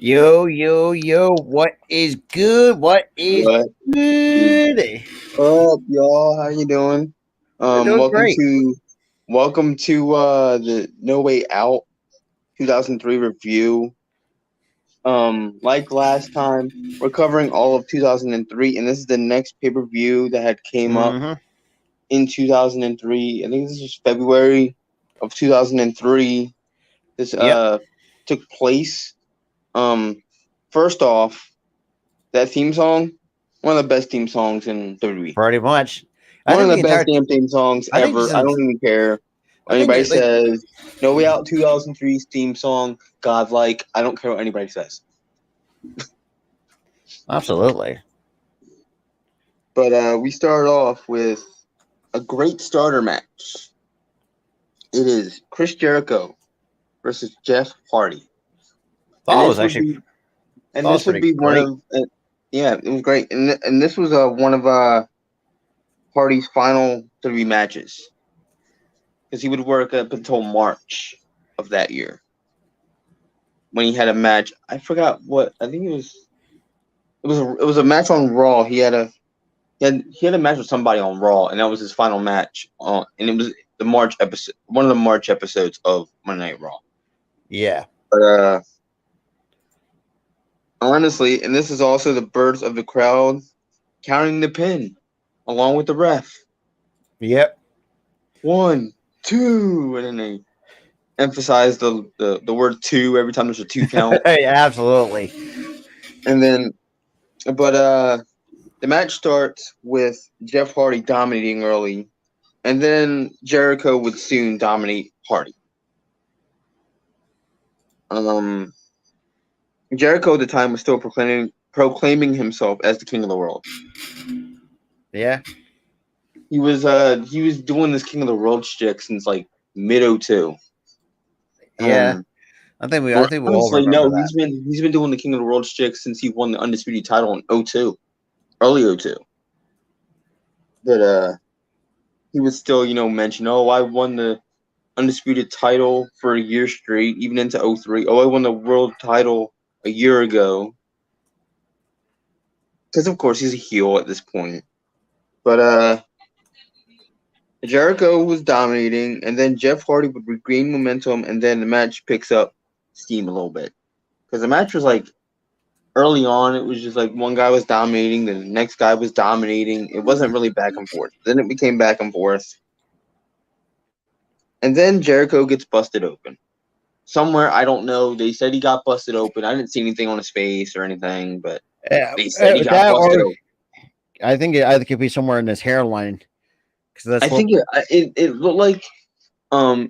Yo, yo, yo, what is good? What is What is good? up, y'all? How you doing? We're doing Welcome great. to the No Way Out 2003 review. Like last time, we're covering all of 2003, and this is the next pay-per-view that had came up Mm-hmm. in 2003. I think this was February of 2003. This Yep, took place. First off, that theme song, one of the best theme songs in WWE. pretty much. I One of think the the best entire. damn theme songs I think ever. I since. don't even care I what think anybody that like says. No Way Out 2003's theme song, godlike. I don't care what anybody says. absolutely. But we start off with a great starter match. It is Chris Jericho versus Jeff Hardy, and Thought it was actually this would pretty be one great. of yeah, it was great, and this was one of Hardy's final three matches because he would work up until March of that year when he had a match. I forgot what. I think it was a match on Raw. He had a match with somebody on Raw, and that was his final match. And it was the March episode, one of the March episodes of Monday Night Raw. Yeah. But honestly, and this is also the birth of the crowd counting the pin along with the ref. Yep. 1, 2, and then they emphasize the word two every time there's a two count. Absolutely. And then, but the match starts with Jeff Hardy dominating early, and then Jericho would soon dominate Hardy. Jericho at the time was still proclaiming himself as the king of the world. Yeah. He was doing this king of the world shtick since like mid 02. Yeah. I think we all Honestly, remember no, that. he's been doing the king of the world shtick since he won the undisputed title in 02, early 02. But he would still, mention, oh, I won the undisputed title for a year straight, even into 03. Oh, I won the world title a year ago. Because, of course, he's a heel at this point. But Jericho was dominating, and then Jeff Hardy would regain momentum, and then the match picks up steam a little bit. Because the match was like, early on, it was just like one guy was dominating, then the next guy was dominating. It wasn't really back and forth. Then it became back and forth. And then Jericho gets busted open. Somewhere, I don't know. They said he got busted open. I didn't see anything on his face or anything, but Yeah, they said he got that busted or open. I think it could be somewhere in his hairline because that's I what. think it looked like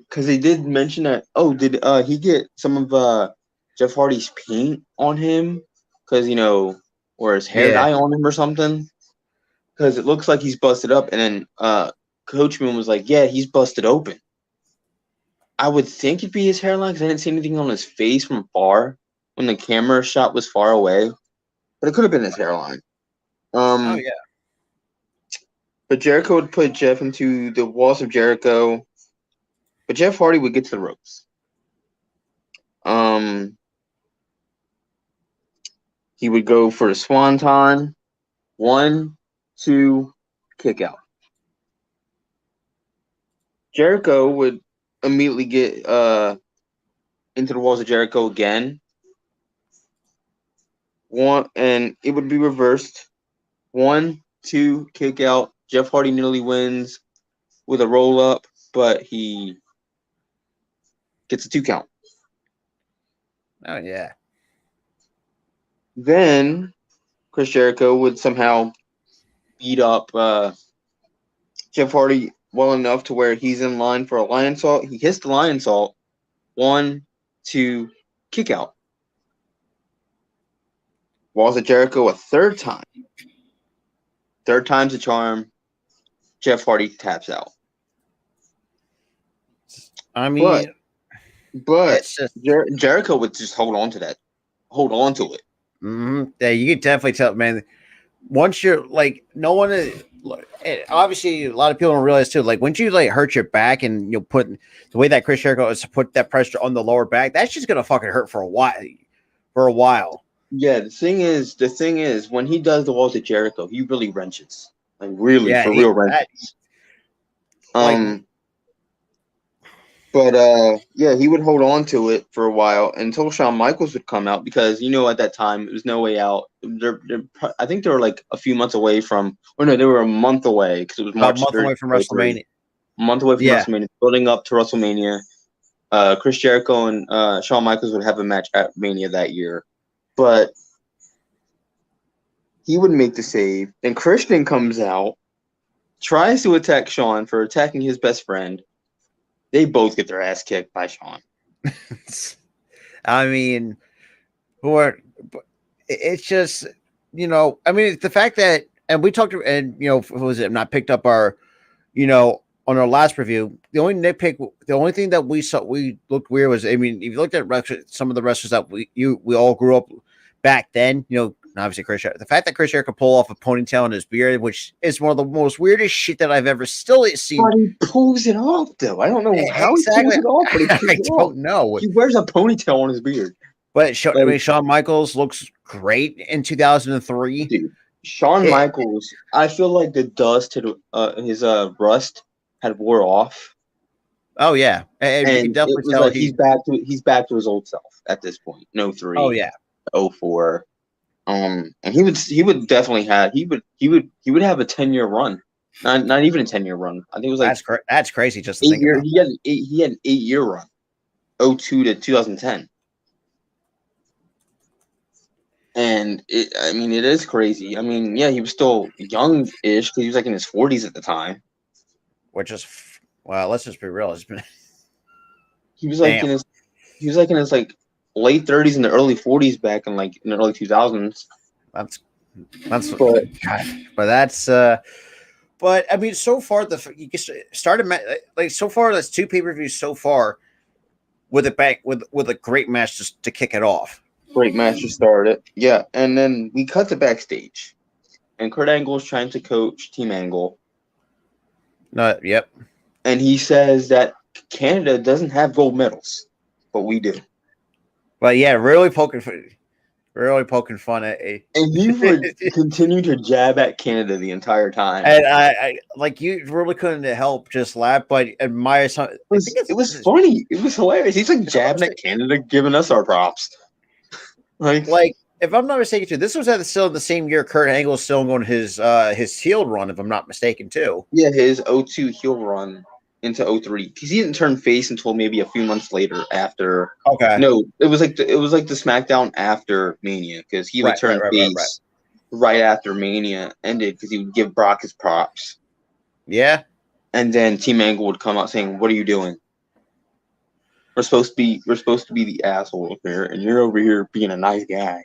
because they did mention that. Oh, did he get some of Jeff Hardy's paint on him? Because or his hair Yeah. dye on him or something. Because it looks like he's busted up, and then Coachman was like, "Yeah, he's busted open." I would think it'd be his hairline because I didn't see anything on his face from far when the camera shot was far away, but it could have been his hairline. Oh yeah. But Jericho would put Jeff into the walls of Jericho, but Jeff Hardy would get to the ropes. He would go for the swanton. 1, 2, kick out. Jericho would immediately get into the walls of Jericho again. And it would be reversed. 1, 2, kick out. Jeff Hardy nearly wins with a roll up, but he gets a 2 count. Oh yeah. Then Chris Jericho would somehow beat up Jeff Hardy well enough to where he's in line for a lion salt. He hits the lion salt. 1, 2, kick out. Walls of Jericho a third time. Third time's a charm. Jeff Hardy taps out. I mean, But it's just. Jericho would just hold on to that. Hold on to it. Mm-hmm. Yeah, you can definitely tell, man. Once you're like, no one is. Obviously, a lot of people don't realize too. Like, once you like hurt your back and you'll put the way that Chris Jericho is to put that pressure on the lower back, that's just gonna fucking hurt for a while, for a while. Yeah, the thing is, when he does the walls of Jericho, he really wrenches, like really Yeah, for real wrenches. like But yeah, he would hold on to it for a while until Shawn Michaels would come out because at that time it was No Way Out. I think they were like a few months away from, or no, they were a month away because it was about a March month 3rd, away from WrestleMania. a month away from Yeah, WrestleMania, building up to WrestleMania. Chris Jericho and Shawn Michaels would have a match at Mania that year, but he would make the save. Then Christian comes out, tries to attack Shawn for attacking his best friend. They both get their ass kicked by Shawn. I mean, it's just I mean the fact that, and we talked, and what was it? Not picked up our, on our last review. The only thing that we looked weird was, I mean, if you looked at some of the wrestlers that we all grew up back then, obviously Chris Jericho. The fact that Chris Jericho could pull off a ponytail in his beard, which is one of the most weirdest shit that I've ever still seen. But he pulls it off, though. I don't know how exactly. he pulls it off, but he pulls I it don't off. know. He wears a ponytail on his beard. But I mean, Shawn Michaels looks great in 2003. Dude, Shawn Michaels, I feel like the dust to his rust had wore off. Oh yeah, and you can definitely it was tell like he's back to his old self at this point. No 03. Oh yeah. 04. And he would definitely have he would have a 10-year run. Not even a 10-year run. I think it was like that's crazy just to think about. He had an 8-year run. 02 to 2010. And it is crazy. I mean, yeah, he was still young-ish because he was like in his 40s at the time. Which is, well, let's just be real. He was like in his like late 30s and the early 40s back in like in the early 2000s. But that's but I mean, so far you started like so far that's 2 pay-per-views so far with a great match just to kick it off. Great match to start it, yeah. And then we cut to backstage, and Kurt Angle is trying to coach Team Angle. Yep. And he says that Canada doesn't have gold medals, but we do. But yeah, really poking fun at a. And he would continue to jab at Canada the entire time. And I like, you really couldn't help just laugh, but admire something. It was funny. It was hilarious. He's like jabbing at Canada, giving us our props. Like if I'm not mistaken, too, this was still the same year Kurt Angle was still going his heel run, if I'm not mistaken, too. Yeah, his 02 heel run into 03 because he didn't turn face until maybe a few months later after. Okay. No, it was like the SmackDown after Mania because he would turn face right after Mania ended because he would give Brock his props. Yeah. And then Team Angle would come out saying, "What are you doing? We're supposed to be the asshole here, and you're over here being a nice guy.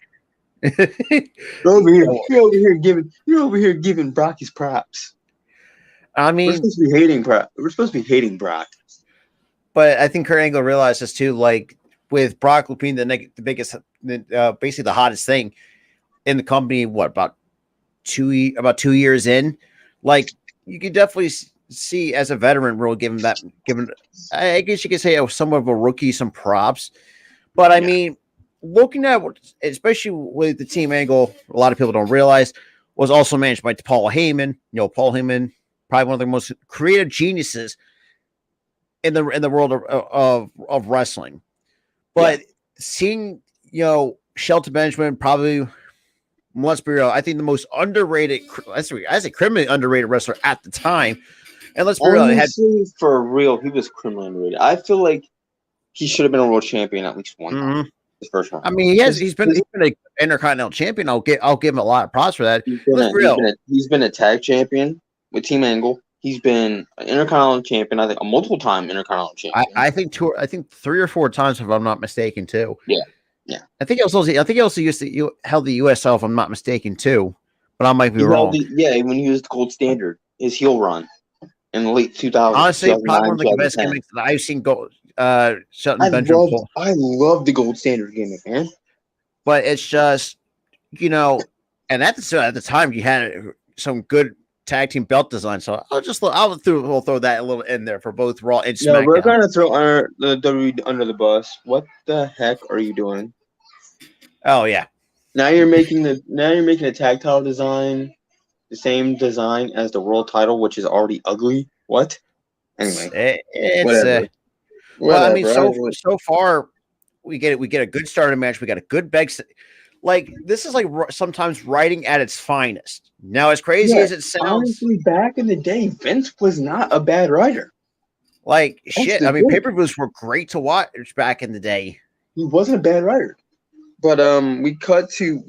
You're over here giving Brock his props. I mean, we're supposed to be hating Brock. But I think Kurt Angle realized this too. Like with Brock being the biggest, basically the hottest thing in the company. What about 2 years in? Like you could definitely see as a veteran, really given I guess you could say somewhat of a rookie some props. But I mean, looking at especially with the Team Angle, a lot of people don't realize was also managed by Paul Heyman. Paul Heyman, probably one of the most creative geniuses in the world of wrestling. But seeing Shelton Benjamin, probably, let's be real, I think the most underrated, I say criminally underrated wrestler at the time. And let's be real, for real, he was criminally underrated. I feel like he should have been a world champion at least one time. His first one. I mean, he's been an Intercontinental champion. I'll give him a lot of props for that. He's been a tag champion with Team Angle. He's been an Intercontinental champion. I think a multiple-time Intercontinental champion. I think 3 or 4 times, if I'm not mistaken, too. Yeah. I think he also used to held the US title, if I'm not mistaken, too. But I might be wrong. When he was the gold standard, his heel run in the late 2000s. Honestly, probably one of the best gimmicks that I've seen go. Shelton Benjamin. I love the gold standard gimmick, man. But it's just, and at the time you had some good tag team belt design. So I'll throw that a little in there for both Raw and SmackDown. Yeah, we're gonna throw the WWE under the bus. What the heck are you doing? Oh yeah. Now you're making a tag title design the same design as the world title, which is already ugly. What? Anyway, It's whatever. well, I mean, Whatever. I don't so far we get it. We get a good starting match. We got a good like this is like sometimes writing at its finest. Now, as crazy Yeah, as it sounds, honestly, back in the day, Vince was not a bad writer. like That's shit. the I mean, pay thing. per views were great to watch back in the day. He wasn't a bad writer. But we get to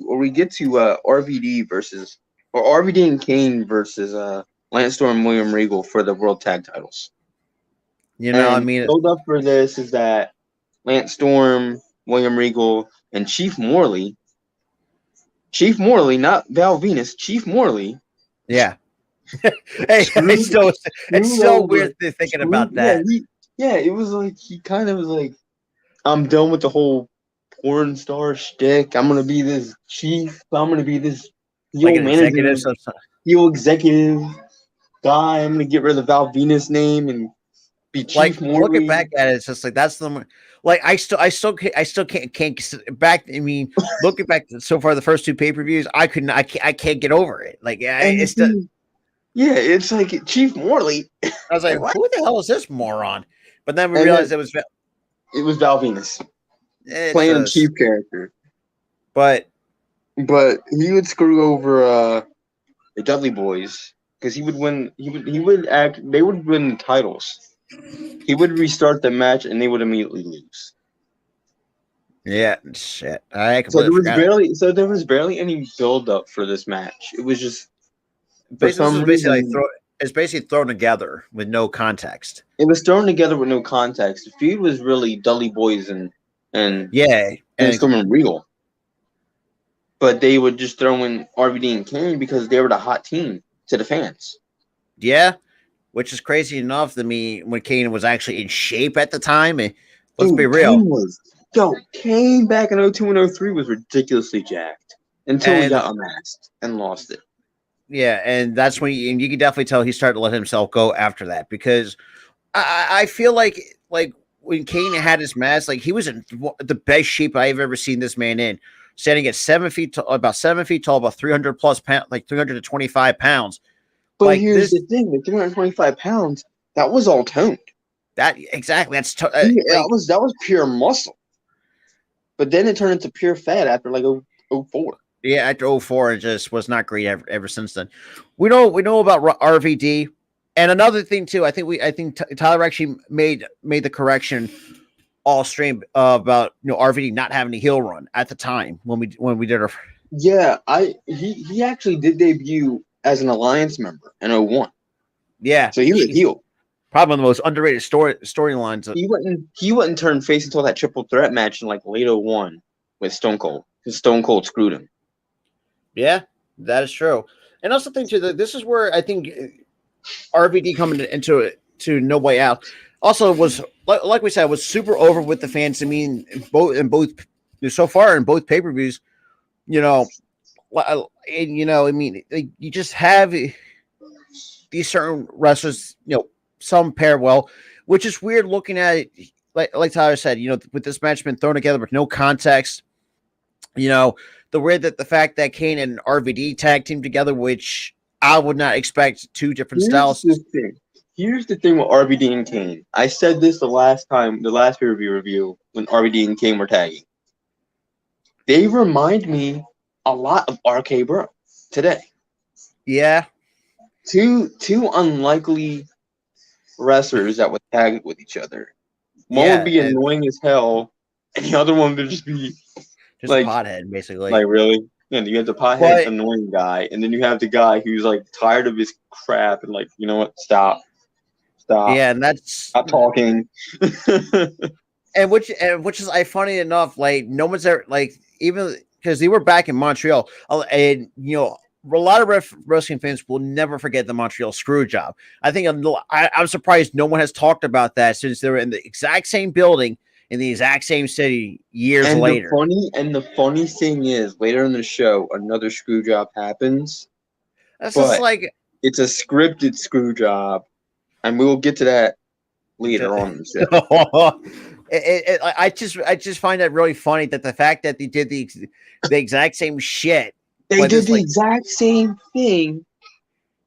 RVD versus or RVD and Kane versus Lance Storm and William Regal for the world tag titles. You know, I And mean, build up for this is that Lance Storm, William Regal, and Chief Morley, not Val Venus, Chief Morley. yeah. Hey, Screwed, it's screwed so over. weird thinking about that. It was like he kind of was like, I'm done with the whole porn star shtick. I'm gonna be this chief. I'm gonna be this Like heel an manager, executive, heel executive guy. I'm gonna get rid of the Val Venus name and be Chief like looking Morley. back at it, it's just like that's the like I still can't back. I mean, looking back so far, the first two pay per views, I can't get over it. Like And it's the yeah, it's like Chief Morley. I was like, Like what? who the hell is this moron? But then we And realized then it was Val Venus it's playing a just, chief character, but but he would screw over the Dudley Boys because he would win. He would act. They would win the titles. He would restart the match and they would immediately lose. yeah, shit, I So completely forgot. there was barely any build up for this match. It was just for Basically, this some is basically like reason it's basically thrown together with no context. it was thrown together with no context. The feud was really Dudley Boys and Yeah, and Storm and Regal, but they would just throw in RVD and Kane because they were the hot team to the fans. yeah, which is crazy enough to me when Kane was actually in shape at the time. And let's be Dude, real. Kane back in 02 and 03 was ridiculously jacked until he And got unmasked and lost it. yeah, and that's when and you can definitely tell he started to let himself go after that because I feel like when Kane had his mask, like he was in the best shape I've ever seen this man in. Standing at 7 feet tall, about 7 feet tall, about 300 plus pounds, like 325 pounds. But Like here's this, the thing: with 325 pounds, that was all toned. that exactly. That's like That was pure muscle. But then it turned into pure fat after like 04. yeah, after '04, it just was not great ever since then. We know about RVD, and another thing too. I think Tyler actually made the correction all stream about RVD not having a heel run at the time when we did our Yeah, he actually did debut as an alliance member in 01. yeah. So he was a heel. Probably one of the most underrated storylines. He wouldn't turn face until that triple threat match in like late 01 with Stone Cold. Because Stone Cold screwed him. Yeah, that is true. And also think too that this is where I think RVD coming into it to No Way Out also was like we said was super over with the fans. I mean, both so far in both pay per views, you know, and I mean, like, you just have these certain wrestlers, some pair well, which is weird looking at it. Like Tyler said, with this match been thrown together with no context, the way that the fact that Kane and RVD tag team together, which I would not expect two different styles. Here's the thing with RVD and Kane. I said this the last pay-per-view review when RVD and Kane were tagging. They remind me a lot of RK Bro today. Yeah. Two unlikely wrestlers that would tag with each other. One would be annoying as hell, and the other one would just be just like a pothead, basically. Like really? Yeah, you have the pothead annoying guy, and then you have the guy who's like tired of his crap and like, you know what? Stop. Yeah, and that's stop talking. and which is funny enough, like no one's ever like even because they were back in Montreal, and a lot of wrestling fans will never forget the Montreal screw job. I think I'm surprised no one has talked about that since they were in the exact same building in the exact same city years later. The funny thing is, later in the show, another screw job happens. That's just like it's a scripted screw job, and we will get to that later on in the show. I just find that really funny that the fact that they did the exact same shit, They but did it's the like exact same thing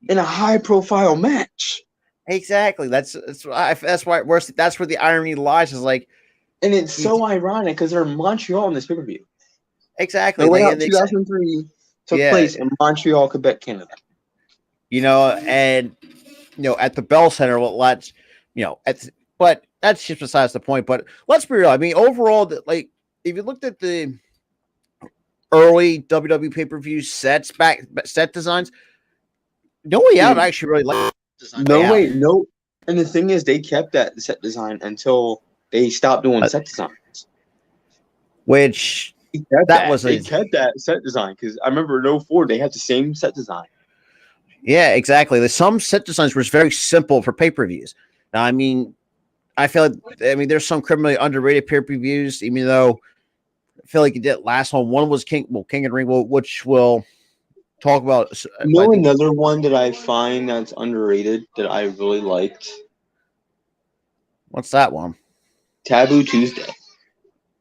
in a high-profile match, exactly that's where the irony lies. Is like and it's you, so ironic because they're in Montreal in this pay-per-view. exactly No Way like Out and they, 2003 took yeah, place in Montreal, Quebec, Canada. and at the Bell Center, well, let's but that's just besides the point. But let's be real. I mean, overall, like if you looked at the early WWE pay per view set designs, No Way Out Dude, I actually really like design no Way Out, way, no. And the thing is, they kept that set design until they stopped doing set designs. which They kept that that. was They a kept that set design because I remember in '04 they had the same set design. yeah, exactly. The some set designs were very simple for pay per views. Now, I mean, there's some criminally underrated pay per views, even though I feel like it did last one. One was King of the Ring, which we'll talk about. You I know think another one that I find that's underrated that I really liked? what's that one? Taboo Tuesday.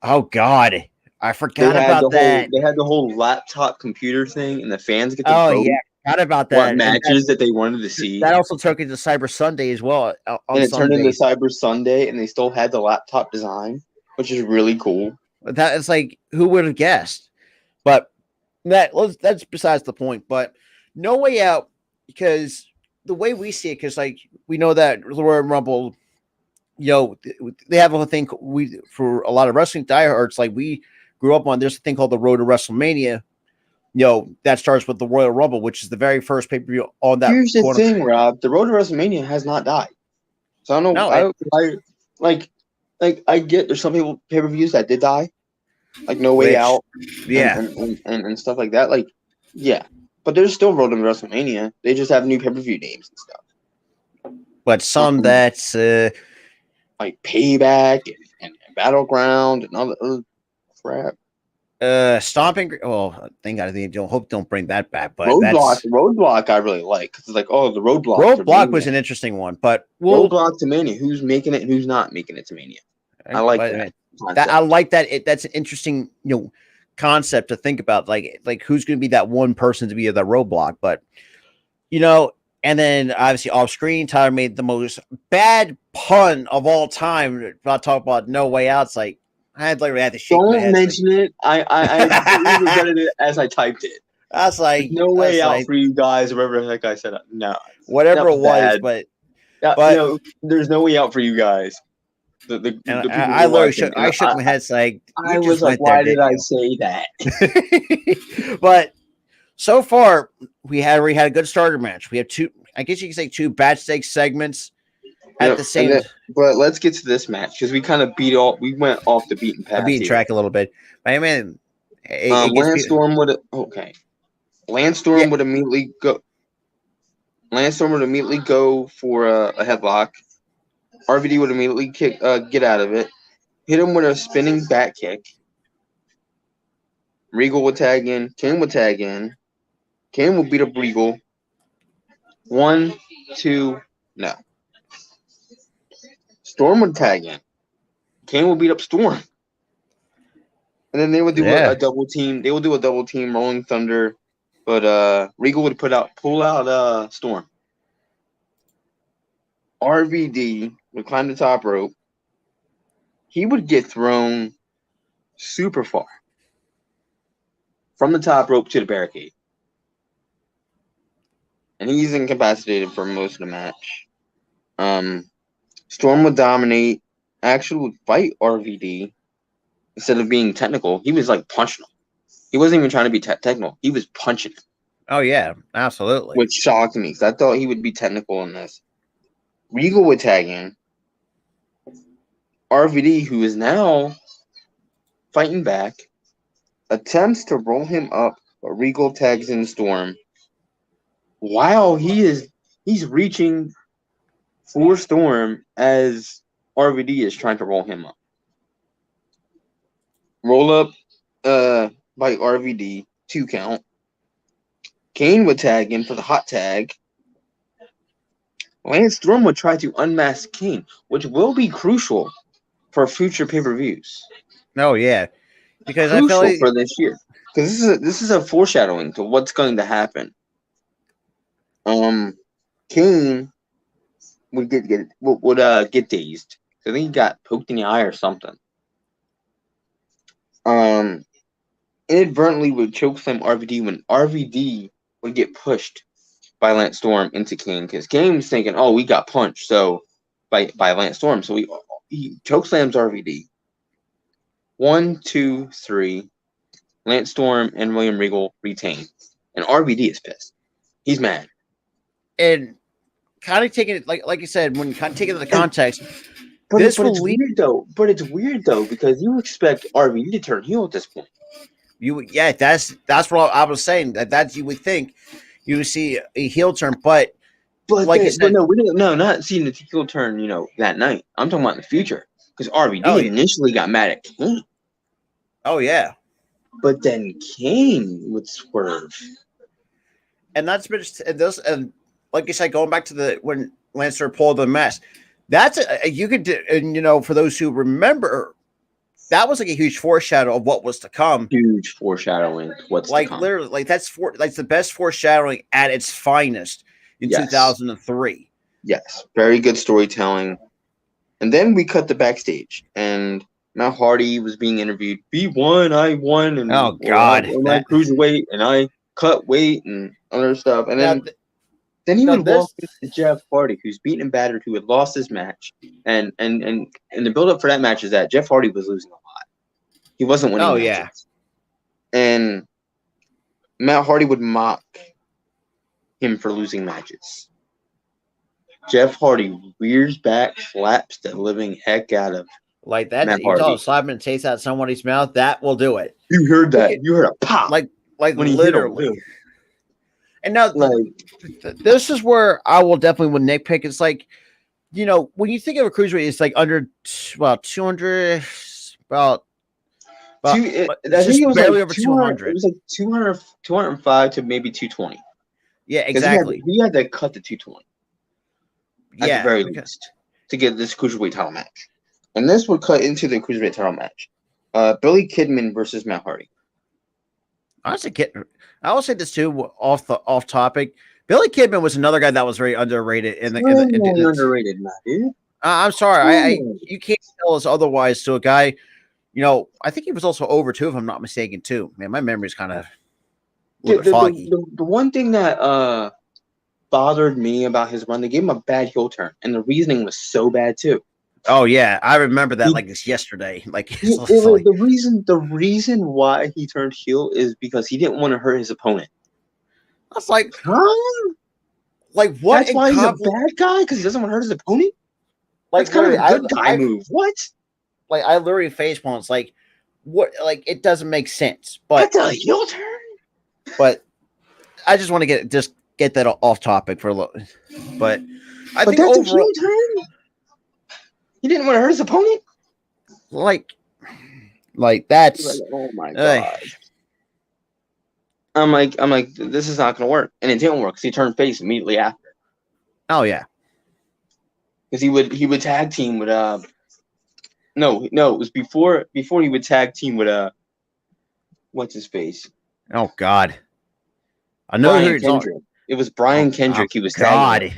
Oh God, I forgot about that. They had the whole laptop computer thing and the fans get to Oh vote yeah, forgot about what that. And matches that they wanted to see. that also took it to Cyber Sunday as well on And it turned into Sundays. Cyber Sunday and they still had the laptop design, which is really cool. That is like who would have guessed? But that's besides the point. But No Way Out, because the way we see it, because like we know that the Royal Rumble, they have a thing for a lot of wrestling diehards. Like we grew up on, there's a thing called the Road to WrestleMania. That starts with the Royal Rumble, which is the very first pay per view on that Here's the corner. thing, Rob. The road to WrestleMania has not died. So I don't know. No, I get there's some people pay per views that did die, like No Way which Out, yeah, and stuff like that. Like, yeah, but there's still road to WrestleMania. They just have new pay per view names and stuff. but some that's Like Payback and Battleground and all the other crap. Stomping. Well, thank God, don't bring that back. But Roadblock, I really like because it's like, oh, the Roadblock was an interesting one. But Roadblock to Mania. Who's making it? Who's not making it to Mania? I like that. I like that. That's an interesting concept to think about. Like who's going to be that one person to be the Roadblock? But and then obviously off screen, Tyler made the most bad pun of all time. About talk about No Way Out. It's like I literally had to shake my head. Don't mention it. I regretted it as I typed it. I was like, no way out for you guys, or whatever the heck I said. No, whatever it was, but there's no way out for you guys. I literally shook my head. Like I was like, why did I say that? But so far, we already had a good starter match. We have two. I guess you can say two backstage segments at the same. But let's get to this match because we kind of we went off the beaten path. Track a little bit. I mean, Lance Storm would Lance Storm would immediately go. Lance Storm would immediately go for a headlock. RVD would immediately get out of it, hit him with a spinning back kick. Regal would tag in. Kane would tag in. Kane will beat up Regal. 1, 2, no. Storm would tag in. Kane will beat up Storm. And then they would do a double team. They would do a double team Rolling Thunder. But Regal would pull out Storm. RVD would climb the top rope. He would get thrown super far. From the top rope to the barricade. And he's incapacitated for most of the match. Storm would dominate. Actually would fight RVD. Instead of being technical, he was like punching him. He wasn't even trying to be technical. He was punching him. Oh, yeah, absolutely. Which shocked me because I thought he would be technical in this. Regal would tag in. RVD, who is now fighting back, attempts to roll him up, but Regal tags in Storm. Wow, he's reaching for Storm as RVD is trying to roll him up. Roll up by RVD, 2 count. Kane would tag in for the hot tag. Lance Storm would try to unmask Kane, which will be crucial for future pay-per-views. Oh yeah, because I feel Crucial like for this year. Because this is a foreshadowing to what's going to happen. Kane would get dazed. I think he got poked in the eye or something. Inadvertently would chokeslam RVD when RVD would get pushed by Lance Storm into Kane, because Kane was thinking, "Oh, we got punched," so by Lance Storm, so he chokeslams RVD. 1, 2, 3. Lance Storm and William Regal retain, and RVD is pissed. He's mad. And kind of taking it like you said, when kind of taking it into the context, but it's weird though. But it's weird though, because you expect RVD to turn heel at this point. That's what I was saying. That you would think you would see a heel turn, but like you said, not seeing the heel turn. That night. I'm talking about in the future, because RVD initially got mad at Kane. Oh yeah, but then Kane would swerve, and that's been and like you said, going back to when Lancer pulled the mask. That's you could, and for those who remember, that was like a huge foreshadow of what was to come. Huge foreshadowing. What's to come. Literally, that's the best foreshadowing at its finest in 2003. Yes, very good storytelling. And then we cut the backstage, and Matt Hardy was being interviewed. We won, I won, and oh god, I cruiserweight, and I cut weight and other stuff. And then he would walk into Jeff Hardy, who's beaten and battered, who had lost his match. And the build up for that match is that Jeff Hardy was losing a lot. He wasn't winning matches. Yeah. And Matt Hardy would mock him for losing matches. Jeff Hardy rears back, slaps the living heck out of like that. You tell him slap and taste out somebody's mouth, that will do it. You heard that. You heard a pop. Like when literally. And now, this is where I will definitely would nitpick. It's like, when you think of a cruiserweight, it's like under 200, I think it was barely over 200. It was like 200, 205 to maybe 220. Yeah, exactly. He had to cut the 220. At the very least, to get this cruiserweight title match. And this would cut into the cruiserweight title match. Billy Kidman versus Matt Hardy. I will say this too, off topic. Billy Kidman was another guy that was very underrated underrated, Matt, dude. I'm sorry, you can't tell us otherwise to a guy. I think he was also over too, if I'm not mistaken, too. Man, my memory's kind of foggy. The one thing that bothered me about his run, they gave him a bad heel turn, and the reasoning was so bad too. Oh yeah, I remember that like it's yesterday. The reason why he turned heel is because he didn't want to hurt his opponent. I was like, huh? Like what? That's why he's a bad guy, because he doesn't want to hurt his opponent. Like, that's kind of a good guy move. What? Like I literally facepalmed. It's like what? Like it doesn't make sense. But that's a heel turn. But I just want to get that off topic for a little. But I think that's overall, a heel turn. He didn't want to hurt his opponent. Like that's. Oh my god. I'm like, this is not going to work, and it didn't work because he turned face immediately after. Oh yeah. Because he would tag team with No, it was before he would tag team with what's his face? Oh God. I know Brian Kendrick. It was Brian Kendrick. He was tagging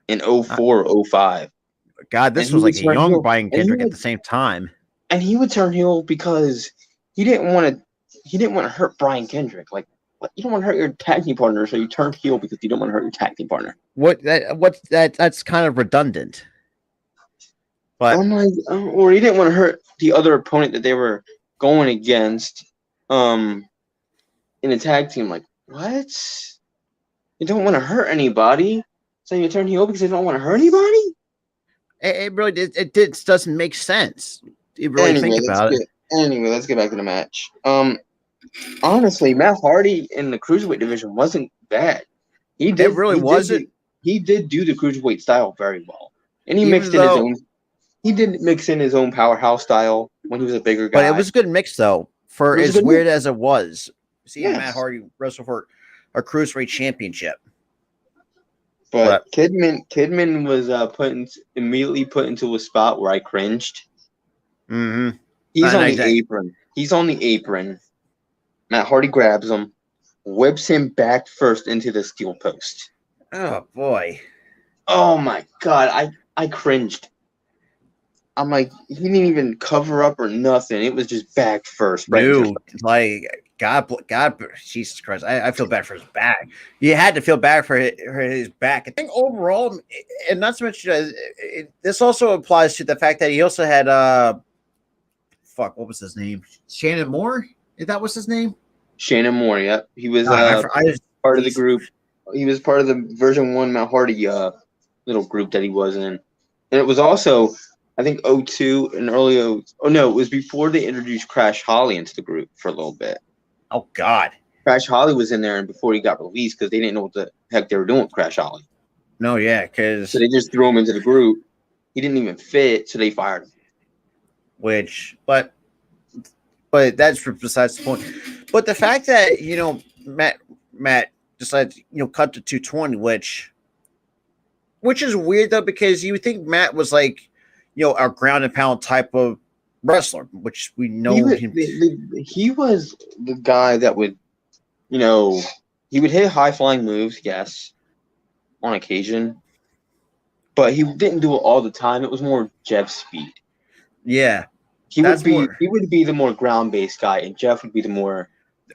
in 04, 05. God, this was like a young Brian Kendrick at the same time. And he would turn heel because he didn't want to hurt Brian Kendrick. Like, you don't want to hurt your tag team partner, so you turned heel because you don't want to hurt your tag team partner. That's kind of redundant. But or he didn't want to hurt the other opponent that they were going against in a tag team. Like, what? You don't want to hurt anybody, so you turn heel because you don't want to hurt anybody? It really it doesn't make sense. You really think about it. Anyway, let's get back to the match. Honestly, Matt Hardy in the cruiserweight division wasn't bad. He did do the cruiserweight style very well, and he mixed in his own. He did mix in his own powerhouse style when he was a bigger guy. But it was a good mix though, for as weird as it was. Seeing Matt Hardy wrestle for a cruiserweight championship. But Kidman was immediately put into a spot where I cringed. Mm-hmm. He's on the apron. He's on the apron. Matt Hardy grabs him, whips him back first into the steel post. Oh boy. Oh my god, I cringed. I'm like, he didn't even cover up or nothing. It was just back first. Right No, like God, Jesus Christ! I feel bad for his back. You had to feel bad for his back. I think overall, and not so much. This also applies to the fact that he also had fuck, what was his name? Shannon Moore. If that was his name. Shannon Moore. Yep, he was part of the group. He was part of the version 1 Matt Hardy little group that he was in, and it was also, I think, 02 and early oh no, it was before they introduced Crash Holly into the group for a little bit. Oh God, Crash Holly was in there, and before he got released because they didn't know what the heck they were doing with Crash Holly. No, yeah, because so they just threw him into the group. He didn't even fit, so they fired him. But that's besides the point. But the fact that Matt decided to cut to 220, which is weird though, because you would think Matt was like a ground and pound type of wrestler, which we know he was the guy that would, he would hit high flying moves, yes, on occasion, but he didn't do it all the time. It was more Jeff's speed. Yeah, he would be the more ground based guy, and Jeff would be the more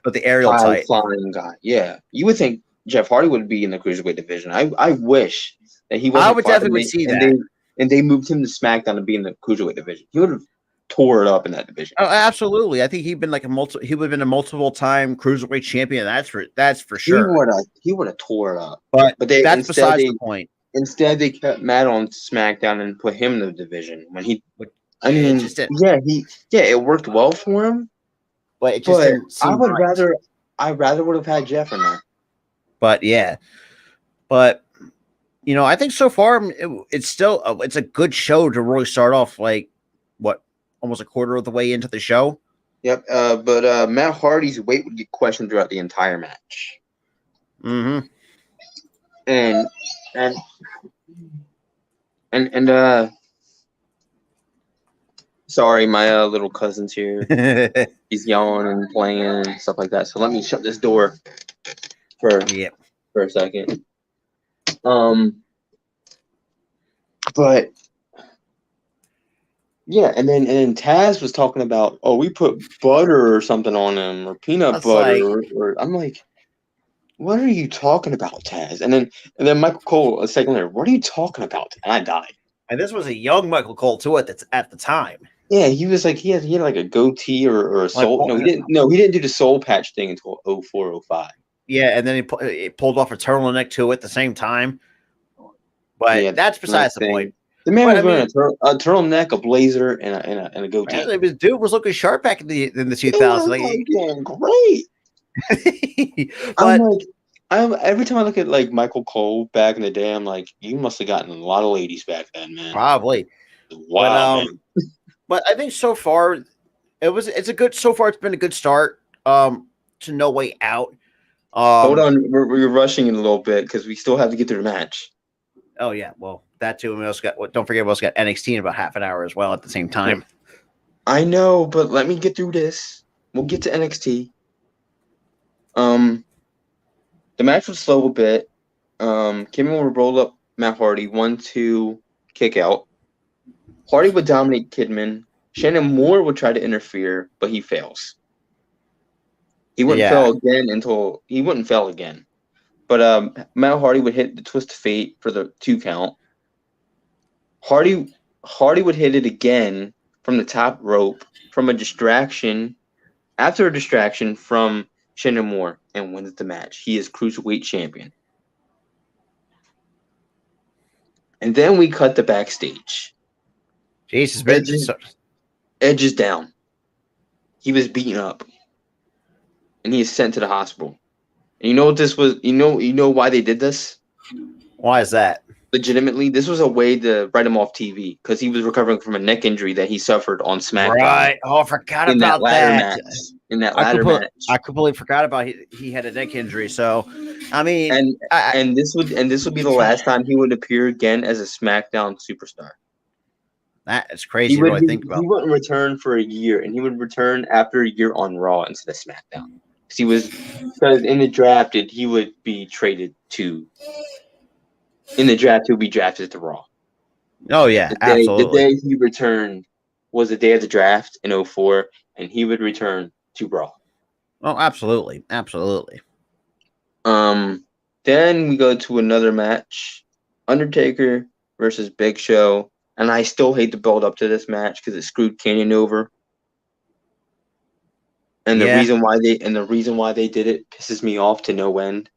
the aerial type flying guy. Yeah, you would think Jeff Hardy would be in the cruiserweight division. I wish that he wasn't. I would definitely see that. And they moved him to SmackDown to be in the cruiserweight division. He would have tore it up in that division. Oh, absolutely. I think he'd been like he would have been a multiple time cruiserweight champion. That's for sure. He would have tore it up. But that's besides the point. Instead, they kept Matt on SmackDown and put him in the division when he. It worked well for him. But it just didn't seem I rather would have had Jeff in there. But yeah, I think so far it's still it's a good show to really start off almost a quarter of the way into the show. Yep. But Matt Hardy's weight would get questioned throughout the entire match. Mm-hmm. And sorry, my little cousin's here. He's yelling and playing and stuff like that. So let me shut this door for a second. But yeah, and then Taz was talking about, we put butter or something on him, or peanut butter, or I'm like, what are you talking about, Taz? And then Michael Cole a second later, what are you talking about? And I died. And this was a young Michael Cole too at the time. Yeah, he was like he had like a goatee or a soul. No, he didn't. No, he didn't do the soul patch thing until 04, 05. Yeah, and then he pulled off a turtleneck too at the same time. But that's besides the point. The man was wearing a turtleneck, a blazer, and a goatee. Man, his dude was looking sharp back in the 2000s. Great. But every time I look at like Michael Cole back in the day, I'm like, you must have gotten a lot of ladies back then, man. Probably. Wow. But I think so far it's been a good start to No Way Out. Hold on, we're rushing it a little bit because we still have to get through the match. Oh yeah, well that too. And we also got don't forget we also got NXT in about half an hour as well at the same time. I know, but let me get through this. We'll get to NXT. The match was slow a bit. Kidman would roll up Matt Hardy, 1-2 kick out. Hardy would dominate Kidman. Shannon Moore would try to interfere, but he fails. He wouldn't fail again. But Matt Hardy would hit the twist of fate for the 2 count. Hardy would hit it again from the top rope from a distraction. After a distraction from Shannon Moore, and wins the match. He is Cruiserweight Champion. And then we cut the backstage. Jesus, Edge is down. He was beaten up. And he is sent to the hospital. And you know what this was? You know why they did this? Why is that? Legitimately, this was a way to write him off TV because he was recovering from a neck injury that he suffered on SmackDown. Right. Oh, I forgot about that. In that ladder match. I completely forgot about he had a neck injury. So, I mean, and this would be the last time he would appear again as a SmackDown superstar. That is crazy to really think about. He wouldn't return for a year, and he would return after a year on Raw instead of SmackDown. Because in the draft, he would be traded to. In the draft, he would be drafted to Raw. Oh yeah, The absolutely. day he returned was the day of the draft in 2004, and he would return to Raw. Oh, absolutely, absolutely. Then we go to another match, Undertaker versus Big Show, and I still hate the build up to this match because it screwed Canyon over. And the reason why they did it pisses me off to no end.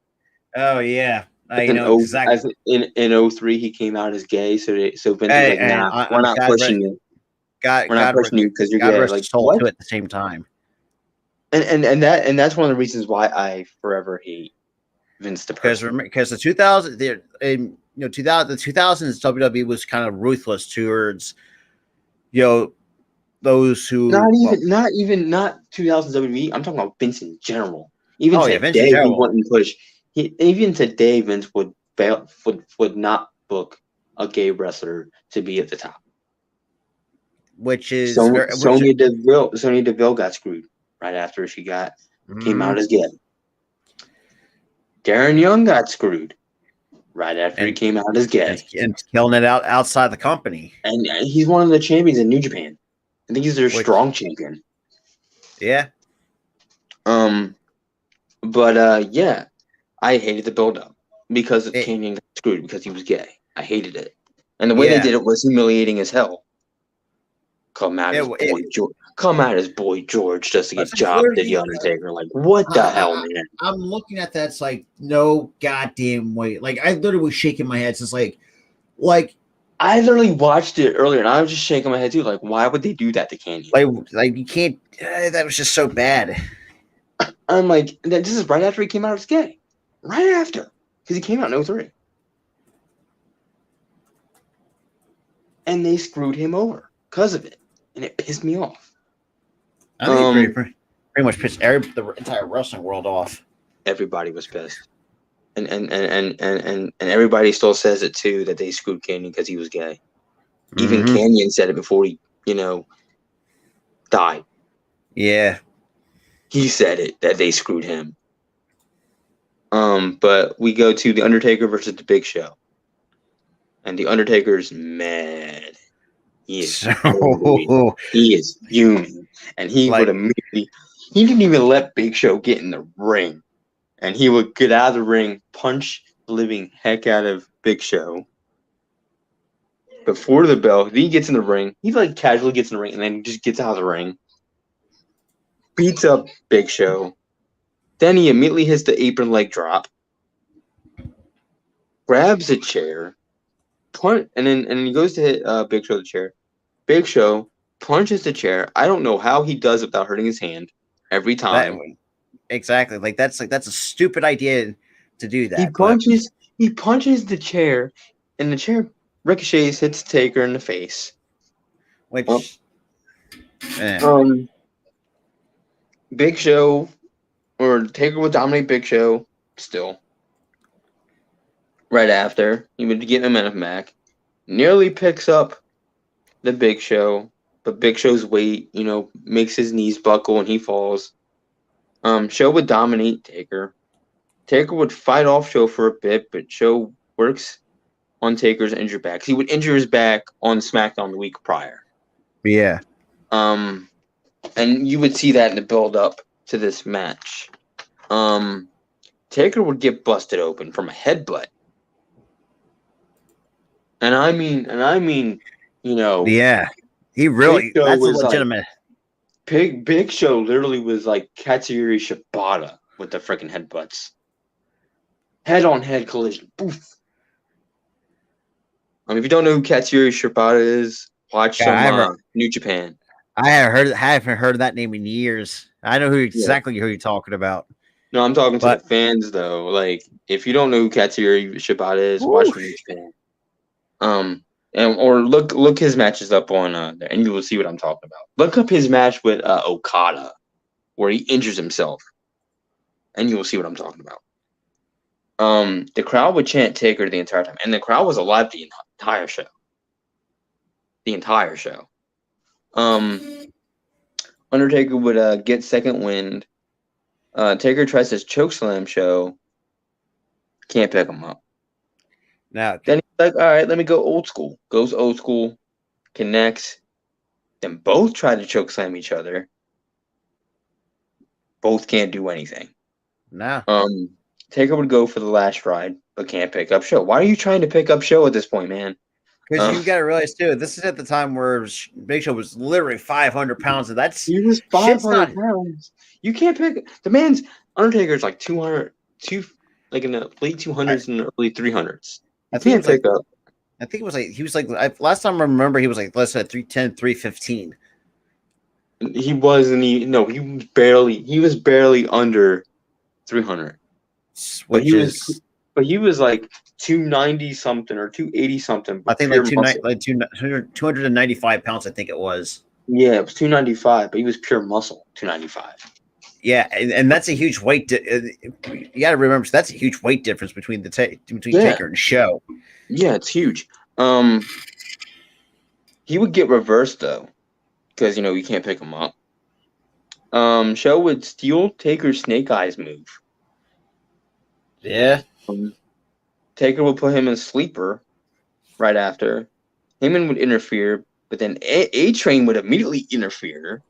Oh yeah, I know exactly. In 2003, he came out as gay, so Vince was like, "Nah, we're not pushing you. We're not pushing you because you're gay." Like what? Too at the same time. And that's one of the reasons why I forever hate Vince the person. Because the 2000s the 2000s WWE was kind of ruthless towards those who not 2000s WWE. I'm talking about Vince in general. Even today, he wouldn't push. Even today, Vince would not book a gay wrestler to be at the top. Which is Sonya Deville got screwed right after she came out as gay. Darren Young got screwed right after he came out as gay. And killing it outside the company. And he's one of the champions in New Japan. I think he's their strong champion. Yeah. But yeah, I hated the build-up because Canyon got screwed because he was gay. I hated it. And the way they did it was humiliating as hell. Come out as boy George just to get jobbed at the Undertaker. Like, what the hell, man? I'm looking at that. It's like, no goddamn way. Like, I literally was shaking my head. Since like I literally watched it earlier, and I was just shaking my head too. Like, why would they do that to Canyon? Like you can't. That was just so bad. I'm like, this is right after he came out as gay. Right after, because he came out in 2003. And they screwed him over because of it. And it pissed me off. I think pretty much pissed the entire wrestling world off. Everybody was pissed, and everybody still says it too, that they screwed Canyon because he was gay. Even Canyon said it before he, died. Yeah, he said it that they screwed him. But we go to the Undertaker versus the Big Show, and the Undertaker's mad. He is fuming, and he would immediately. He didn't even let Big Show get in the ring, and he would get out of the ring, punch the living heck out of Big Show before the bell. Then he gets in the ring. He casually gets in the ring, and then just gets out of the ring, beats up Big Show. Then he immediately hits the apron leg drop, grabs a chair. And then he goes to hit Big Show the chair. Big Show punches the chair. I don't know how he does it without hurting his hand every time. Exactly. That's a stupid idea to do that. He punches the chair, and the chair ricochets, hits Taker in the face. Big Show or Taker would dominate Big Show still. Right after, he would get momentum back. Nearly picks up the Big Show, but Big Show's weight, makes his knees buckle and he falls. Show would dominate Taker. Taker would fight off Show for a bit, but Show works on Taker's injured back. He would injure his back on SmackDown the week prior. Yeah. And you would see that in the build-up to this match. Taker would get busted open from a headbutt. And I mean, yeah, he really, that's a legitimate. Big Show literally was like Katsuyori Shibata with the freaking headbutts. Head-on-head collision. Poof. If you don't know who Katsuyori Shibata is, watch some New Japan. I haven't heard that name in years. I know who you're talking about. No, I'm talking to the fans though. Like, if you don't know who Katsuyori Shibata is, watch New Japan. Or look his matches up on there, and you will see what I'm talking about. Look up his match with Okada, where he injures himself, and you will see what I'm talking about. The crowd would chant Taker the entire time, and the crowd was alive the entire show. the entire show. Undertaker would get second wind. Taker tries his chokeslam show. Can't pick him up. Now, Then he's like, all right, let me go old school. Goes old school, connects. Then both try to chokeslam each other. Both can't do anything. no. Taker would go for the last ride, but can't pick up show. Why are you trying to pick up show at this point, man? Because you got to realize, too, this is at the time where Big Show was literally 500 pounds, and that's He was shit's not. 500 pounds. You can't pick the man's Undertaker's like 200, like in the late 200s and early 300s. You can't pick up. I think it was like he was like last time I remember he was like less than 310, 315. He wasn't. He was barely under 300. Which But he was like 290 something or 280 something. I think like 295 pounds. I think it was. Yeah, it was 295, but he was pure muscle. 295. Yeah, and that's a huge weight. You got to remember that's a huge weight difference between Taker and Show. Yeah, it's huge. He would get reversed though, because you can't pick him up. Show would steal Taker's Snake Eyes move. Yeah. Taker would put him in sleeper right after. Heyman would interfere, but then A-Train would immediately interfere.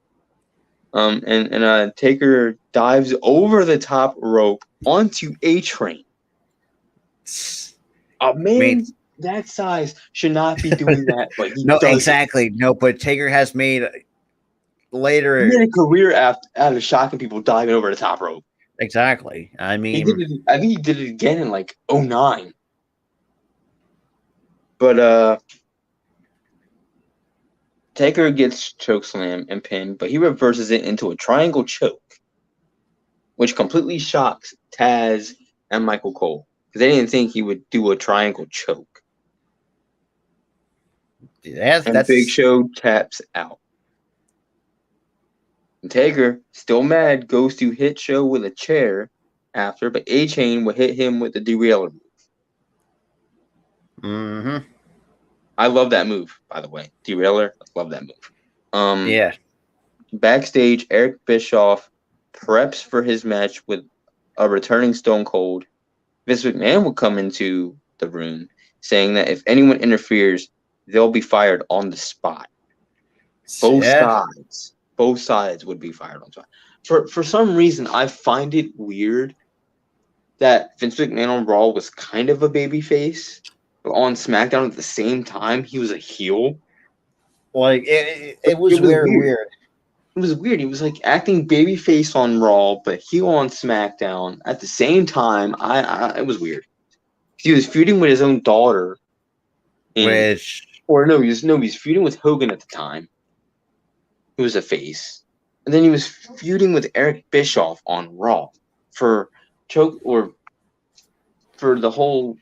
And Taker dives over the top rope onto A-Train. A man that size should not be doing that, but he does. Exactly. No, but Taker has made later. He made a career out of shocking people diving over the top rope. Exactly. I mean, I think he did it again in like 2009. But Taker gets chokeslam and pinned, but he reverses it into a triangle choke, which completely shocks Taz and Michael Cole because they didn't think he would do a triangle choke. And Big Show taps out. And Taker, still mad, goes to hit Show with a chair after, but A-Chain will hit him with the derailer move. Mm-hmm. I love that move, by the way. Derailer, I love that move. Yeah. Backstage, Eric Bischoff preps for his match with a returning Stone Cold. Vince McMahon will come into the room saying that if anyone interferes, they'll be fired on the spot. Both sides would be fired on the spot. For some reason, I find it weird that Vince McMahon on Raw was kind of a babyface, but on SmackDown at the same time, he was a heel. Like it was very weird. It was weird. He was like acting babyface on Raw, but heel on SmackDown at the same time. It was weird. He was feuding with his own daughter, he was feuding with Hogan at the time, who was a face, and then he was feuding with Eric Bischoff on Raw for the whole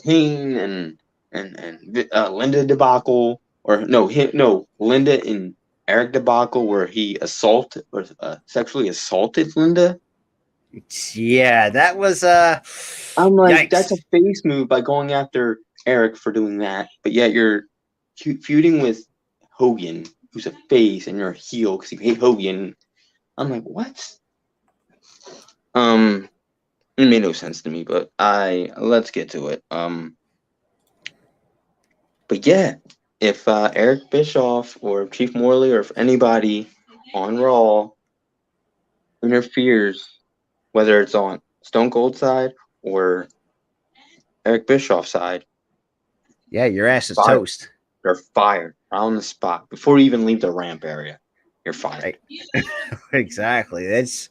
Kane and Linda debacle, Linda and Eric debacle, where he sexually assaulted Linda. Yeah, that was I'm like, that's a face move by going after Eric for doing that, but yet you're feuding with Hogan, who's a face, and you're a heel because you hate Hogan. I'm like, what? It made no sense to me, but let's get to it. But yeah, if Eric Bischoff or Chief Morley or if anybody on Raw interferes, whether it's on Stone Cold side or Eric Bischoff's side, yeah, your ass is toast. They're fired on the spot before you even leave the ramp area. You're fired. Exactly. That's.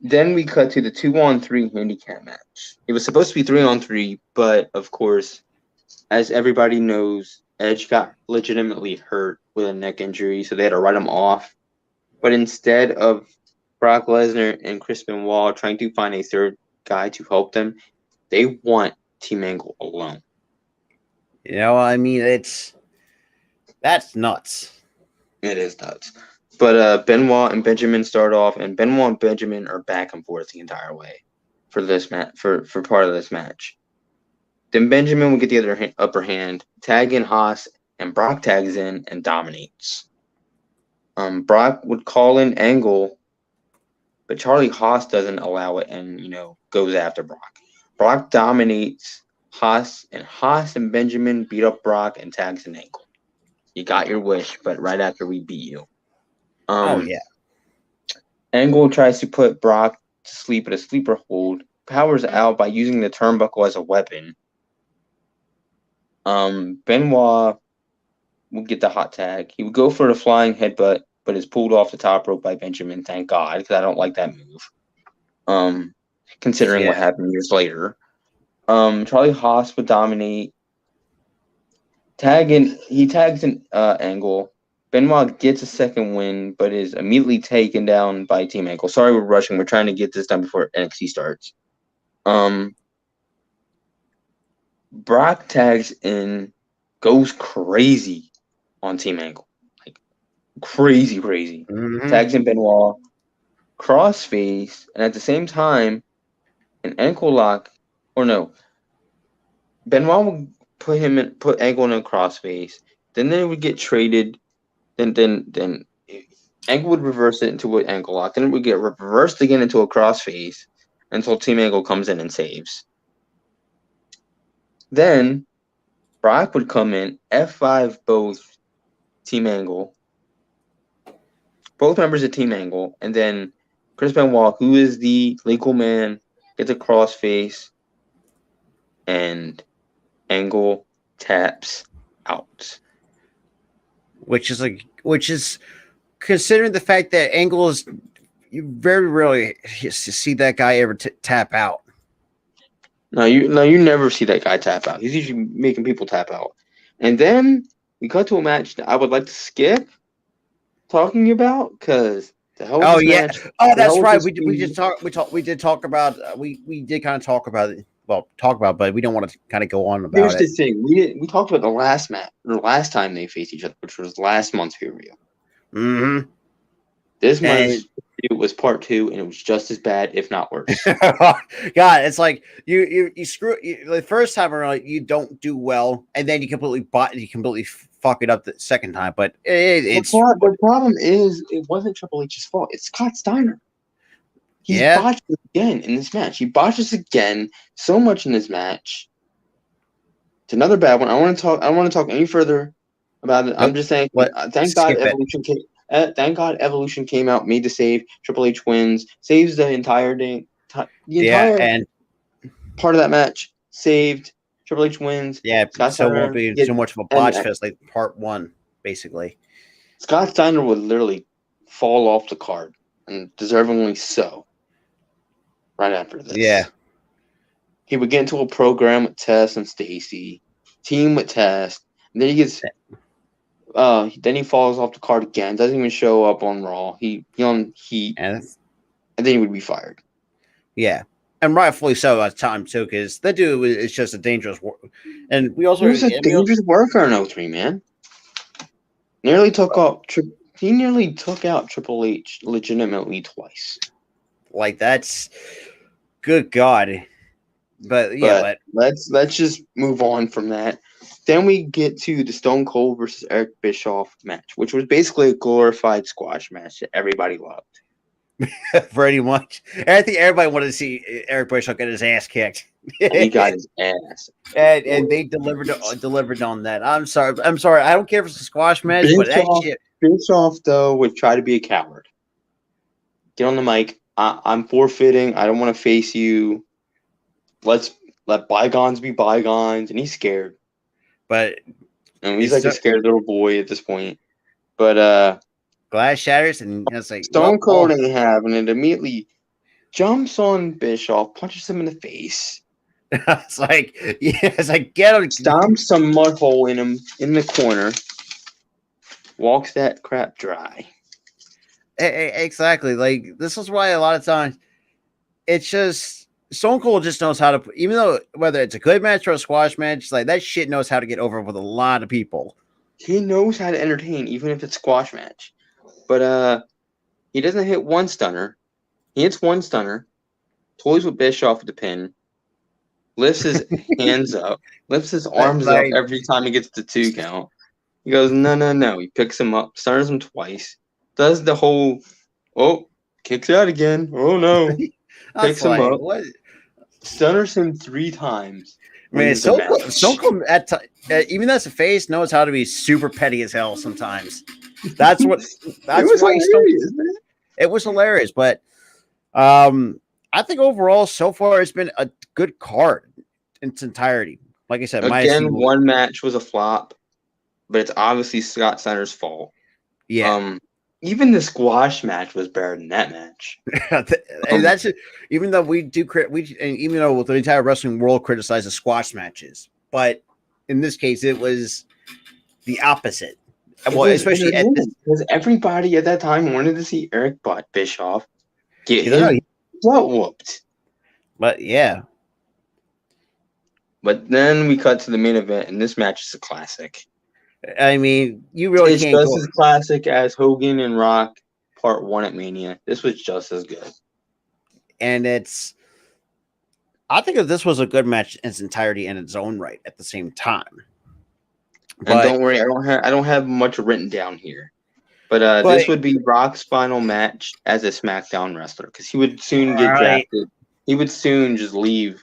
Then we cut to the 2-on-3 handicap match. It was supposed to be 3-on-3, but of course, as everybody knows, Edge got legitimately hurt with a neck injury, so they had to write him off. But instead of Brock Lesnar and Chris Benoit trying to find a third guy to help them, they want Team Angle alone. I mean, that's nuts. It is nuts. But Benoit and Benjamin start off, and Benoit and Benjamin are back and forth the entire way for this match, for part of this match. Then Benjamin would get the upper hand, tag in Haas, and Brock tags in and dominates. Brock would call in Angle, but Charlie Haas doesn't allow it and, goes after Brock. Brock dominates Haas and Benjamin beat up Brock and tags in Angle. You got your wish, but right after we beat you. Oh yeah. Angle tries to put Brock to sleep at a sleeper hold, powers out by using the turnbuckle as a weapon. Benoit would get the hot tag. He would go for the flying headbutt, but is pulled off the top rope by Benjamin, thank God, because I don't like that move. Considering what happened years later. Charlie Haas would dominate. He tags in Angle. Benoit gets a second win, but is immediately taken down by Team Angle. Sorry, we're rushing. We're trying to get this done before NXT starts. Brock tags in, goes crazy on Team Angle. Like, crazy. Mm-hmm. Tags in Benoit, crossface, and at the same time, an ankle lock, or no, Benoit would put Angle in a crossface. Then they would get traded. Then Angle would reverse it into an ankle lock. Then it would get reversed again into a crossface until Team Angle comes in and saves. Then Brock would come in, F5 both Team Angle, both members of Team Angle, and then Chris Benoit, who is the legal man, gets a crossface, and Angle taps out. Which is considering the fact that Angle is, you very rarely see that guy ever tap out. No, you never see that guy tap out. He's usually making people tap out. And then we cut to a match that I would like to skip talking about because the hell was this match? Oh, that's right. We did talk about we did kind of talk about it. Well, but we don't want to kind of go on about Here's it. the thing: we talked about the last match, or the last time they faced each other, which was last month's pay-per-view. Mm-hmm. This month it was part 2, and it was just as bad, if not worse. God, it's like you screw the first time around, you don't do well, and then you completely fuck it up the second time. But the problem is it wasn't Triple H's fault. It's Scott Steiner. He botched it again in this match. He botches again so much in this match. It's another bad one. I don't want to talk any further about it. Nope. I'm just saying. Thank God Evolution came. Thank God Evolution came out, made the save. Triple H wins, saves the entire thing. The entire and part of that match saved. Triple H wins. Yeah, so it won't be so much of a botch fest like part 1, basically. Scott Steiner would literally fall off the card, and deservingly so. Right after this. Yeah. He would get into a program with Tess and Stacy, team with Tess, and then he gets then he falls off the card again, doesn't even show up on Raw. He on Heat, and then he would be fired. Yeah. And rightfully so at times too, because that dude is just a dangerous worker. And we also he was a dangerous worker in 03, man. He nearly took out Triple H legitimately twice. Like, that's good God. But let's just move on from that. Then we get to the Stone Cold versus Eric Bischoff match, which was basically a glorified squash match that everybody loved. Pretty much. I think everybody wanted to see Eric Bischoff get his ass kicked. He got his ass. And they delivered on that. I'm sorry. I don't care if it's a squash match, but that shit. Bischoff, though, would try to be a coward. Get on the mic. I'm forfeiting. I don't want to face you. Let's let bygones be bygones. And he's scared. But he's like a scared little boy at this point. But glass shatters, and it's like Stone Cold ain't having it. Immediately jumps on Bischoff, punches him in the face. It's like get him. Stomps some mud hole in him in the corner. Walks that crap dry. Exactly. Like, this is why a lot of times it's just Stone Cold just knows how to, even though whether it's a good match or a squash match, like, that shit knows how to get over with a lot of people. He knows how to entertain, even if it's a squash match. But he doesn't hit one stunner. He hits one stunner, toys with Bischoff with the pin, lifts his hands up, lifts his arms up Like, every time he gets the 2 count. He goes, no, no, no. He picks him up, stunners him twice, does the whole, oh, kicks out again. Oh no. that's Picks him like up, what? stunners him 3 times, Man, wins the match. Stone Cold even as a face knows how to be super petty as hell sometimes. That's what. That's It was why Stone. hilarious, man. It was hilarious, but I think overall so far it's been a good card in its entirety. Like I said, Again, one match was a flop, but it's obviously Scott Steiner's fault. Yeah, Even the squash match was better than that match. and that's even though we do and even though the entire wrestling world criticizes squash matches, but in this case it was the opposite. Well, especially because everybody at that time wanted to see Eric Bischoff get his butt whooped. But yeah. But then we cut to the main event, and this match is a classic. I mean, you really it's can't just go as classic as Hogan and Rock Part 1 at Mania. This was just as good. And I think that this was a good match in its entirety in its own right at the same time. And don't worry, I don't have much written down here. But this would be Rock's final match as a SmackDown wrestler because he would soon get drafted. He would soon just leave.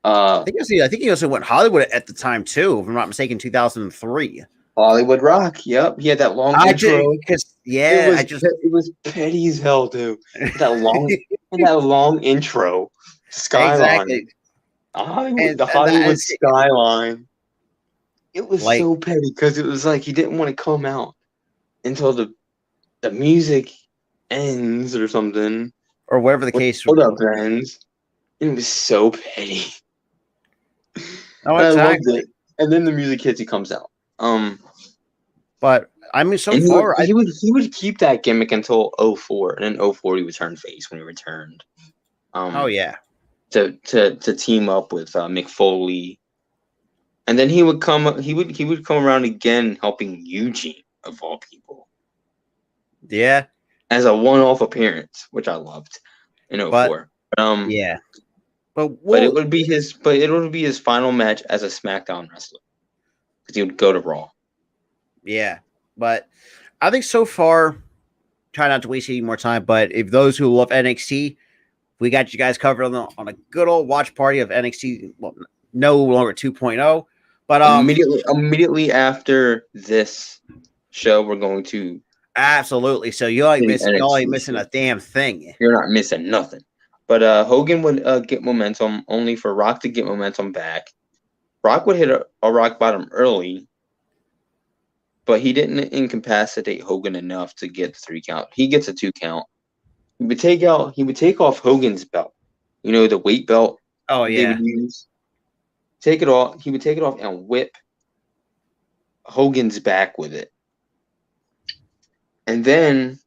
I think he also went Hollywood at the time too, if I'm not mistaken, 2003. Hollywood Rock. Yep, he had that long intro. It was petty as hell, dude. That long intro. Skyline. Exactly. The Hollywood skyline. It was so petty because it was like he didn't want to come out until the music ends or something, or whatever the case ends. It was so petty. Oh, exactly. I loved it. And then the music hits. He comes out. But I mean, so far he would keep that gimmick until 04, and then 04 he would turn face when he returned. Oh yeah. To team up with Mick Foley, and then he would come around again, helping Eugene of all people. Yeah. As a one-off appearance, which I loved in 04. Yeah. But it would be his final match as a SmackDown wrestler because he would go to Raw. Yeah, but I think so far, try not to waste any more time. But if those who love NXT, we got you guys covered on a good old watch party of NXT. Well, no longer 2.0, but immediately after this show, we're going to absolutely. So you ain't missing a damn thing. You're not missing nothing. But Hogan would get momentum, only for Rock to get momentum back. Rock would hit a rock bottom early, but he didn't incapacitate Hogan enough to get the 3 count. He gets a 2 count. He would take off Hogan's belt, the weight belt. Oh yeah. They would use. Take it off. He would take it off and whip Hogan's back with it, and then.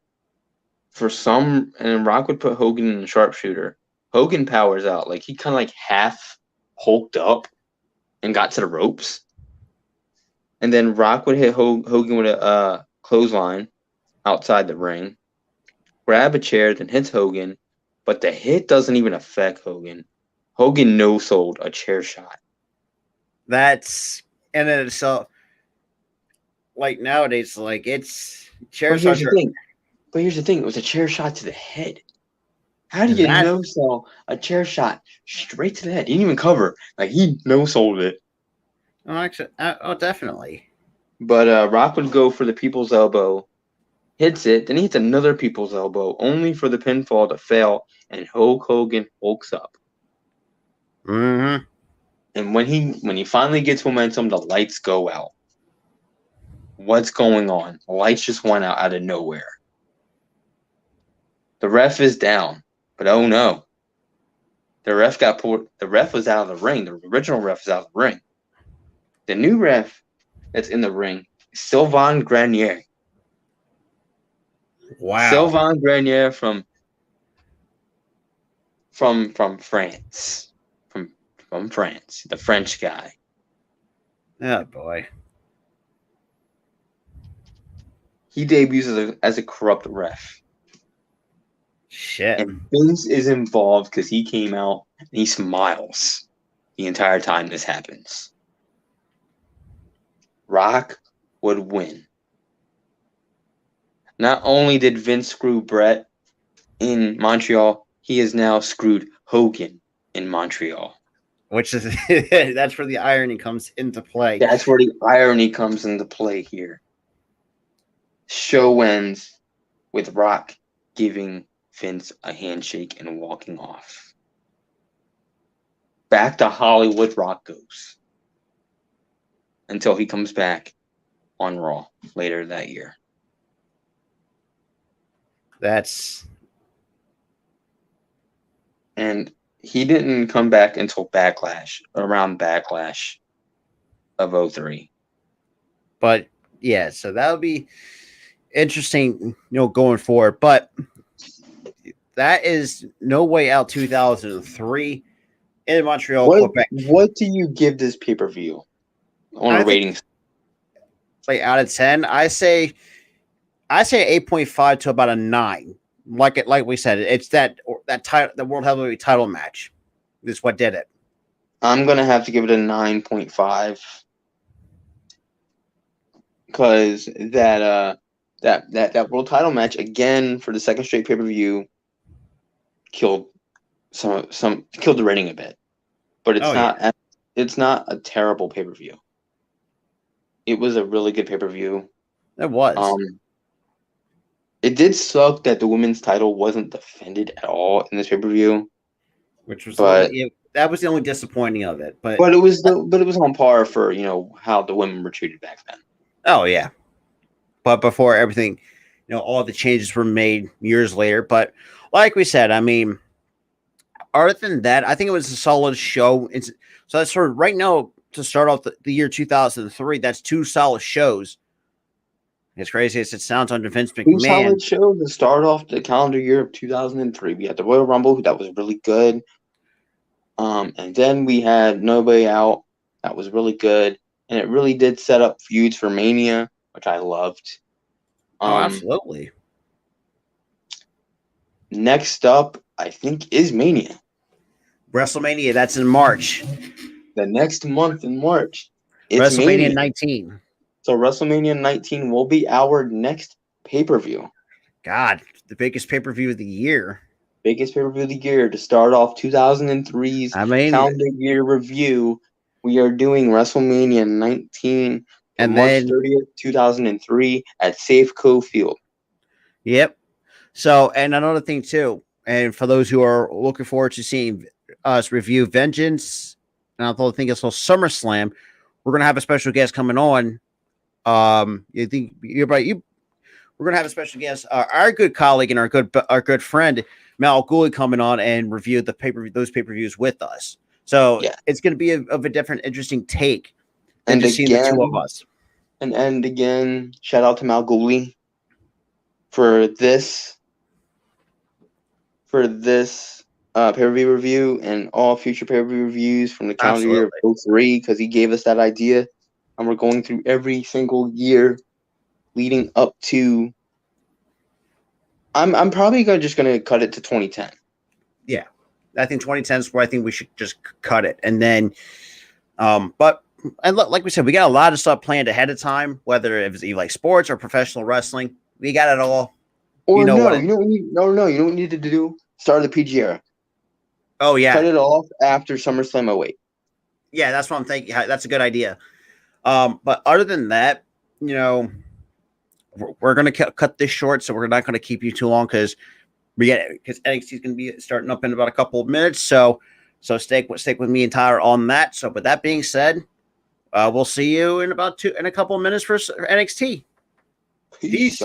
And Rock would put Hogan in the sharpshooter. Hogan powers out. Like, he kind of half hulked up and got to the ropes. And then Rock would hit Hogan with a clothesline outside the ring. Grab a chair, then hits Hogan. But the hit doesn't even affect Hogan. Hogan no-sold a chair shot. That's in itself. Like, nowadays, it's chair shots. But here's the thing. It was a chair shot to the head. How do you no-sell a chair shot straight to the head? He didn't even cover. He no-sold it. Oh, actually, definitely. But Rock would go for the people's elbow, hits it, then he hits another people's elbow, only for the pinfall to fail, and Hulk Hogan hulks up. Mm-hmm. And when he finally gets momentum, the lights go out. What's going on? The lights just went out of nowhere. The ref is down, but oh no. The ref got pulled. The ref was out of the ring. The original ref is out of the ring. The new ref that's in the ring is Sylvain Grenier. Wow. Sylvain Grenier from France. From France. The French guy. Oh boy. He debuts as a corrupt ref. Shit. And Vince is involved because he came out and he smiles. the entire time this happens. Rock would win. Not only did Vince screw Brett in Montreal, he has now screwed Hogan in Montreal. Which is that's where the irony comes into play. That's where the irony comes into play here. Show ends with Rock giving Vince a handshake and walking off. Back to Hollywood Rock goes. Until he comes back on Raw later that year. And he didn't come back until around Backlash of 2003. But yeah, so that'll be interesting, going forward. But that is No Way Out 2003 in Montreal, Quebec. What do you give this pay-per-view on a rating? Like out of 10, I say 8.5 to about a 9. Like we said, it's that title, the World Heavyweight title match. Is what did it. I'm gonna have to give it a 9.5 because that world title match again for the second straight pay-per-view killed the rating a bit, but it's not a terrible pay-per-view. It was a really good pay-per-view. It was. It did suck that the women's title wasn't defended at all in this pay-per-view, that was the only disappointing of it. But it was on par for how the women were treated back then. Oh yeah, but before everything, all the changes were made years later. But like we said, I mean, other than that, I think it was a solid show. So that's sort of right now to start off the year 2003. That's 2 solid shows. As crazy as it sounds under Vince McMahon. 2 solid shows to start off the calendar year of 2003. We had the Royal Rumble, that was really good. And then we had No Way Out, that was really good. And it really did set up feuds for Mania, which I loved. Absolutely. Next up, I think, is Mania. WrestleMania, that's in March. The next month in March. It's WrestleMania Mania. 19. So WrestleMania 19 will be our next pay-per-view. God, the biggest pay-per-view of the year. Biggest pay-per-view of the year to start off 2003's calendar year review. We are doing WrestleMania 19 on March 30th, 2003 at Safeco Field. Yep. So, and another thing too, and for those who are looking forward to seeing us review Vengeance, and I think it's called SummerSlam, we're going to have a special guest coming on. You think you're right? We're gonna have a special guest, our good colleague and our good friend Mal Gooley coming on and review those pay-per-views with us. So it's gonna be of a different, interesting take than just seeing the 2 of us. And again, shout out to Mal Gooley for this pay-per-view review and all future pay-per-view reviews from the calendar year of 2003, because he gave us that idea. And we're going through every single year leading up to. I'm probably just gonna cut it to 2010. Yeah, I think 2010 is where I think we should just cut it, and then, but like we said, we got a lot of stuff planned ahead of time. Whether it was like sports or professional wrestling, we got it all. Or you know what you don't need to do. Start the PG era. Oh yeah, cut it off after SummerSlam 08. Yeah, that's what I'm thinking. That's a good idea. But other than that, we're going to cut this short, so we're not going to keep you too long because NXT is going to be starting up in about a couple of minutes. So stick with me and Tyler on that. So with that being said, we'll see you in a couple of minutes for NXT. Peace.